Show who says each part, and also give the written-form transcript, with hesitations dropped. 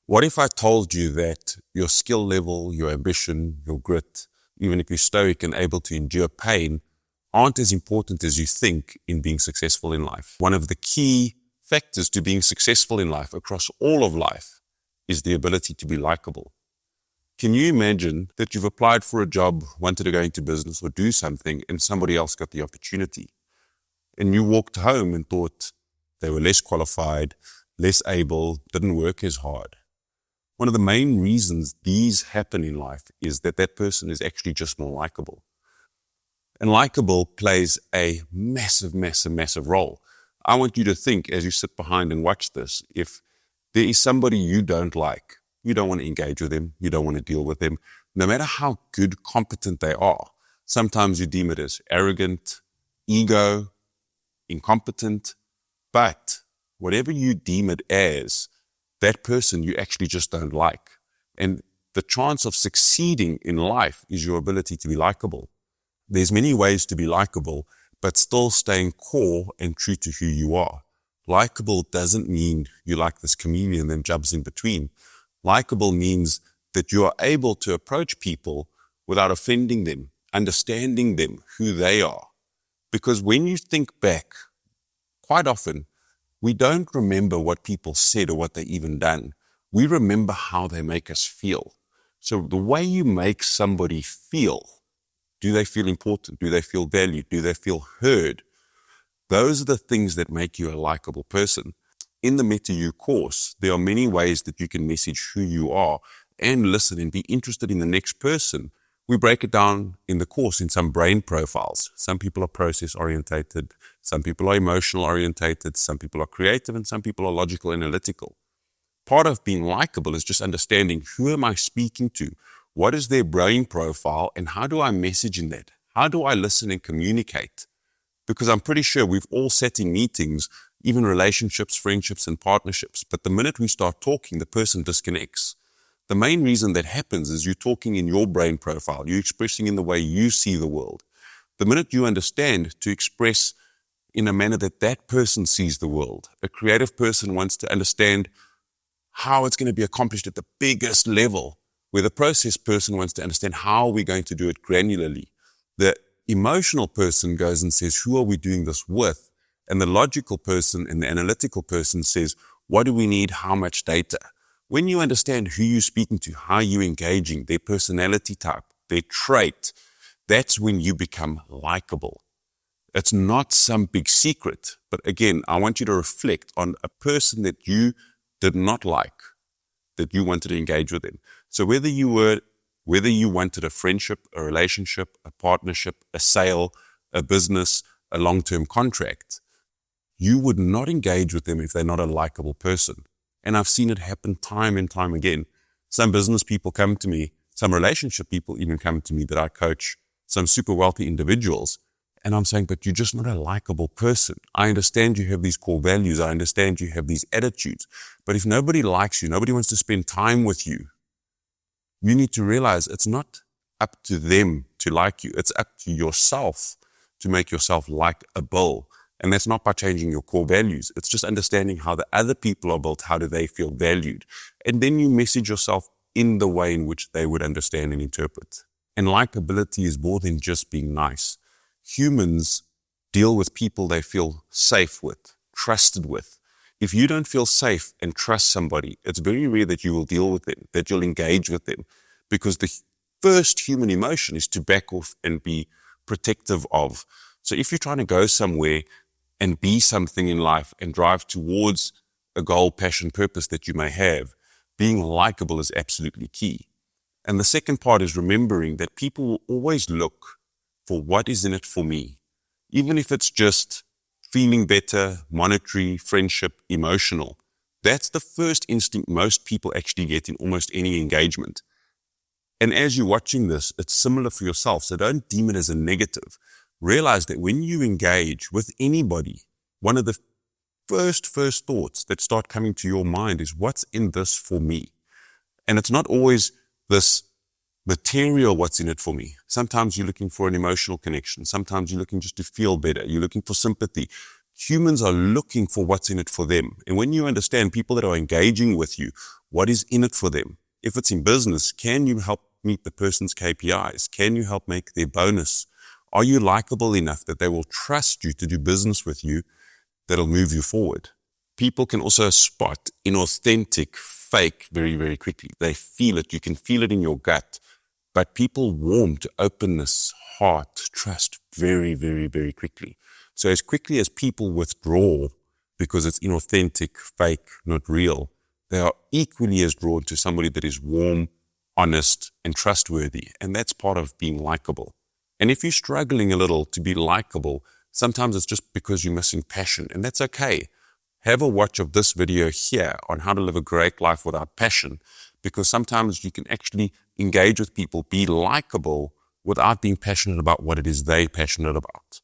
Speaker 1: What if I told you that your skill level, your ambition, your grit, even if you're stoic and able to endure pain, aren't as important as you think in being successful in life? One of the key factors to being successful in life across all of life is the ability to be likable. Can you imagine that you've applied for a job, wanted to go into business or do something, and somebody else got the opportunity? And you walked home and thought they were less qualified, less able, didn't work as hard. One of the main reasons these happen in life is that that person is actually just more likable. And likable plays a massive, massive, massive role. I want you to think as you sit behind and watch this, if there is somebody you don't like, you don't want to engage with them, you don't want to deal with them, no matter how good, competent they are. Sometimes you deem it as arrogant, ego, incompetent, but whatever you deem it as, that person you actually just don't like. And the chance of succeeding in life is your ability to be likable. There's many ways to be likable, but still staying core and true to who you are. Likable doesn't mean you like this comedian that jumps in between. Likable means that you are able to approach people without offending them, understanding them, who they are. Because when you think back, quite often, we don't remember what people said or what they even done. We remember how they make us feel. So the way you make somebody feel, do they feel important? Do they feel valued? Do they feel heard? Those are the things that make you a likable person. In the Meta You course, there are many ways that you can message who you are and listen and be interested in the next person. We break it down in the course in some brain profiles. Some people are process orientated, some people are emotional orientated, some people are creative, and some people are logical analytical. Part of being likable is just understanding who am I speaking to, what is their brain profile, and how do I message in that? How do I listen and communicate? Because I'm pretty sure we've all sat in meetings, even relationships, friendships, and partnerships, but the minute we start talking, the person disconnects. The main reason that happens is you're talking in your brain profile. You're expressing in the way you see the world. The minute you understand to express in a manner that that person sees the world, a creative person wants to understand how it's going to be accomplished at the biggest level, where the process person wants to understand how we're going to do it granularly. The emotional person goes and says, who are we doing this with? And the logical person and the analytical person says, what do we need? How much data? When you understand who you're speaking to, how you're engaging, their personality type, their trait, that's when you become likable. It's not some big secret, but again, I want you to reflect on a person that you did not like, that you wanted to engage with them. So whether you wanted a friendship, a relationship, a partnership, a sale, a business, a long-term contract, you would not engage with them if they're not a likable person. And I've seen it happen time and time again. Some business people come to me, some relationship people even come to me that I coach, some super wealthy individuals. And I'm saying, but you're just not a likable person. I understand you have these core values. I understand you have these attitudes. But if nobody likes you, nobody wants to spend time with you, you need to realize it's not up to them to like you. It's up to yourself to make yourself likable. And that's not by changing your core values. It's just understanding how the other people are built. How do they feel valued? And then you message yourself in the way in which they would understand and interpret. And likability is more than just being nice. Humans deal with people they feel safe with, trusted with. If you don't feel safe and trust somebody, it's very rare that you will deal with them, that you'll engage with them. Because the first human emotion is to back off and be protective of. So if you're trying to go somewhere and be something in life and drive towards a goal, passion, purpose that you may have, being likable is absolutely key. And the second part is remembering that people will always look for what is in it for me. Even if it's just feeling better, monetary, friendship, emotional. That's the first instinct most people actually get in almost any engagement. And as you're watching this, it's similar for yourself. So don't deem it as a negative. Realize that when you engage with anybody, one of the first thoughts that start coming to your mind is, what's in this for me? And it's not always this material, what's in it for me. Sometimes you're looking for an emotional connection. Sometimes you're looking just to feel better. You're looking for sympathy. Humans are looking for what's in it for them. And when you understand people that are engaging with you, what is in it for them? If it's in business, can you help meet the person's KPIs? Can you help make their bonus? Are you likable enough that they will trust you to do business with you that'll move you forward? People can also spot inauthentic, fake very, very quickly. They feel it. You can feel it in your gut. But people warm to openness, heart, trust very, very, very quickly. So as quickly as people withdraw because it's inauthentic, fake, not real, they are equally as drawn to somebody that is warm, honest, and trustworthy. And that's part of being likable. And if you're struggling a little to be likable, sometimes it's just because you're missing passion, and that's okay. Have a watch of this video here on how to live a great life without passion, because sometimes you can actually engage with people, be likable without being passionate about what it is they're passionate about.